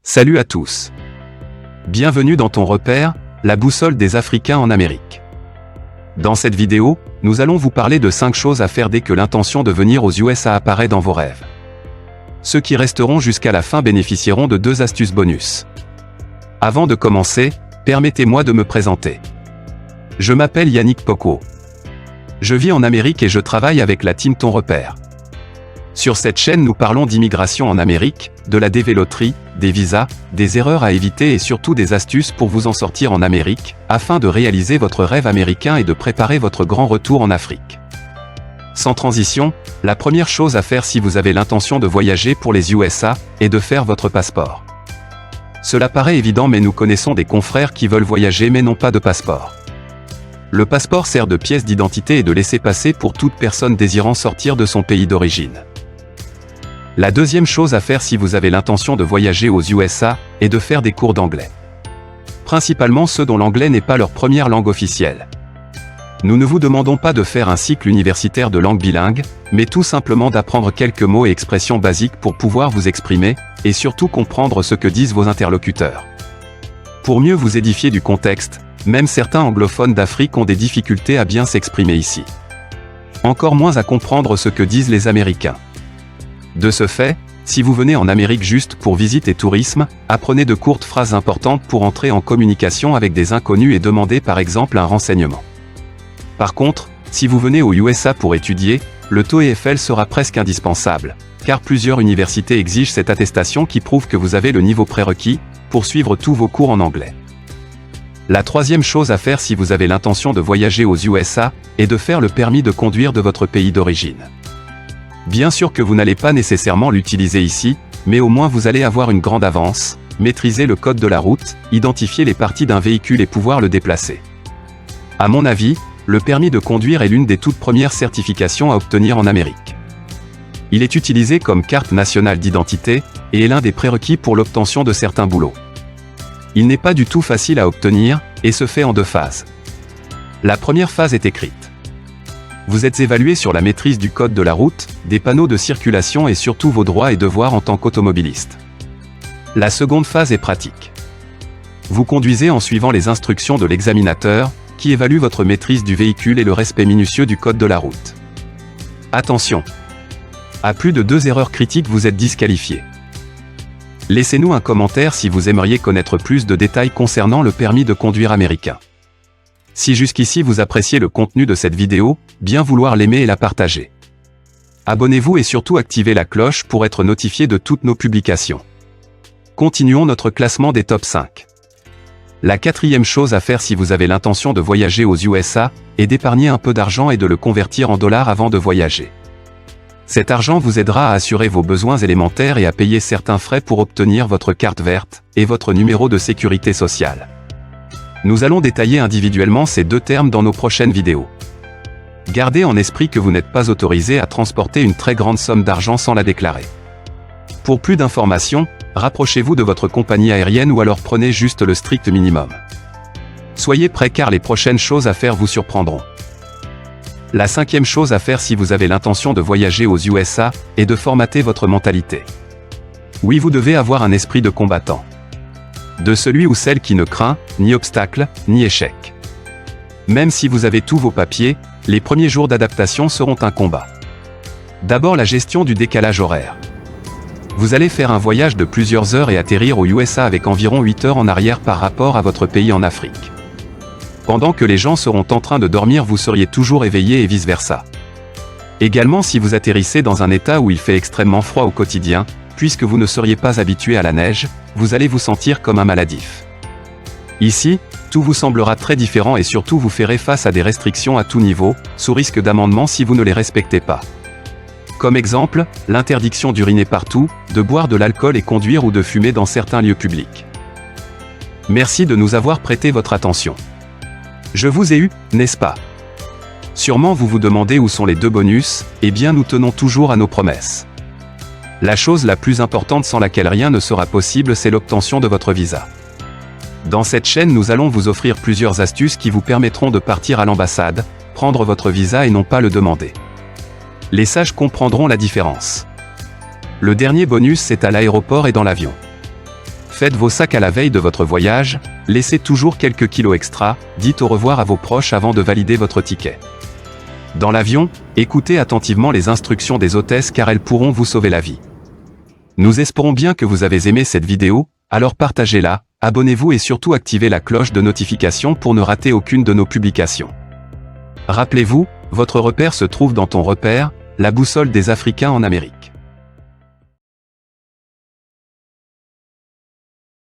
Salut à tous. Bienvenue dans ton repère, la boussole des Africains en Amérique. Dans cette vidéo, nous allons vous parler de 5 choses à faire dès que l'intention de venir aux USA apparaît dans vos rêves. Ceux qui resteront jusqu'à la fin bénéficieront de 2 astuces bonus. Avant de commencer, permettez-moi de me présenter. Je m'appelle Yannick Poko. Je vis en Amérique et je travaille avec la team Ton Repère. Sur cette chaîne, nous parlons d'immigration en Amérique, de la dévéloterie, des visas, des erreurs à éviter et surtout des astuces pour vous en sortir en Amérique, afin de réaliser votre rêve américain et de préparer votre grand retour en Afrique. Sans transition, la première chose à faire si vous avez l'intention de voyager pour les USA est de faire votre passeport. Cela paraît évident, mais nous connaissons des confrères qui veulent voyager mais n'ont pas de passeport. Le passeport sert de pièce d'identité et de laissez-passer pour toute personne désirant sortir de son pays d'origine. La deuxième chose à faire si vous avez l'intention de voyager aux USA est de faire des cours d'anglais. Principalement ceux dont l'anglais n'est pas leur première langue officielle. Nous ne vous demandons pas de faire un cycle universitaire de langue bilingue, mais tout simplement d'apprendre quelques mots et expressions basiques pour pouvoir vous exprimer, et surtout comprendre ce que disent vos interlocuteurs. Pour mieux vous édifier du contexte, même certains anglophones d'Afrique ont des difficultés à bien s'exprimer ici. Encore moins à comprendre ce que disent les Américains. De ce fait, si vous venez en Amérique juste pour visite et tourisme, apprenez de courtes phrases importantes pour entrer en communication avec des inconnus et demander par exemple un renseignement. Par contre, si vous venez aux USA pour étudier, le TOEFL sera presque indispensable, car plusieurs universités exigent cette attestation qui prouve que vous avez le niveau prérequis pour suivre tous vos cours en anglais. La troisième chose à faire si vous avez l'intention de voyager aux USA est de faire le permis de conduire de votre pays d'origine. Bien sûr que vous n'allez pas nécessairement l'utiliser ici, mais au moins vous allez avoir une grande avance, maîtriser le code de la route, identifier les parties d'un véhicule et pouvoir le déplacer. À mon avis, le permis de conduire est l'une des toutes premières certifications à obtenir en Amérique. Il est utilisé comme carte nationale d'identité, et est l'un des prérequis pour l'obtention de certains boulots. Il n'est pas du tout facile à obtenir, et se fait en 2 phases. La première phase est écrite. Vous êtes évalué sur la maîtrise du code de la route, des panneaux de circulation et surtout vos droits et devoirs en tant qu'automobiliste. La seconde phase est pratique. Vous conduisez en suivant les instructions de l'examinateur, qui évalue votre maîtrise du véhicule et le respect minutieux du code de la route. Attention! À plus de 2 erreurs critiques, vous êtes disqualifié. Laissez-nous un commentaire si vous aimeriez connaître plus de détails concernant le permis de conduire américain. Si jusqu'ici vous appréciez le contenu de cette vidéo, bien vouloir l'aimer et la partager. Abonnez-vous et surtout activez la cloche pour être notifié de toutes nos publications. Continuons notre classement des top 5. La quatrième chose à faire si vous avez l'intention de voyager aux USA est d'épargner un peu d'argent et de le convertir en dollars avant de voyager. Cet argent vous aidera à assurer vos besoins élémentaires et à payer certains frais pour obtenir votre carte verte et votre numéro de sécurité sociale. Nous allons détailler individuellement ces 2 termes dans nos prochaines vidéos. Gardez en esprit que vous n'êtes pas autorisé à transporter une très grande somme d'argent sans la déclarer. Pour plus d'informations, rapprochez-vous de votre compagnie aérienne ou alors prenez juste le strict minimum. Soyez prêts car les prochaines choses à faire vous surprendront. La 5e chose à faire si vous avez l'intention de voyager aux USA est de formater votre mentalité. Oui, vous devez avoir un esprit de combattant. De celui ou celle qui ne craint ni obstacle, ni échec. Même si vous avez tous vos papiers, les premiers jours d'adaptation seront un combat. D'abord la gestion du décalage horaire. Vous allez faire un voyage de plusieurs heures et atterrir aux USA avec environ 8 heures en arrière par rapport à votre pays en Afrique. Pendant que les gens seront en train de dormir, vous seriez toujours éveillé et vice-versa. Également si vous atterrissez dans un état où il fait extrêmement froid au quotidien, puisque vous ne seriez pas habitué à la neige, vous allez vous sentir comme un maladif. Ici, tout vous semblera très différent et surtout vous ferez face à des restrictions à tout niveau, sous risque d'amendement si vous ne les respectez pas. Comme exemple, l'interdiction d'uriner partout, de boire de l'alcool et conduire ou de fumer dans certains lieux publics. Merci de nous avoir prêté votre attention. Je vous ai eu, n'est-ce pas? Sûrement vous vous demandez où sont les 2 bonus, eh bien nous tenons toujours à nos promesses. La chose la plus importante sans laquelle rien ne sera possible, c'est l'obtention de votre visa. Dans cette chaîne, nous allons vous offrir plusieurs astuces qui vous permettront de partir à l'ambassade, prendre votre visa et non pas le demander. Les sages comprendront la différence. Le dernier bonus, c'est à l'aéroport et dans l'avion. Faites vos sacs à la veille de votre voyage, laissez toujours quelques kilos extra, dites au revoir à vos proches avant de valider votre ticket. Dans l'avion, écoutez attentivement les instructions des hôtesses car elles pourront vous sauver la vie. Nous espérons bien que vous avez aimé cette vidéo, alors partagez-la, abonnez-vous et surtout activez la cloche de notification pour ne rater aucune de nos publications. Rappelez-vous, votre repère se trouve dans ton repère, la boussole des Africains en Amérique.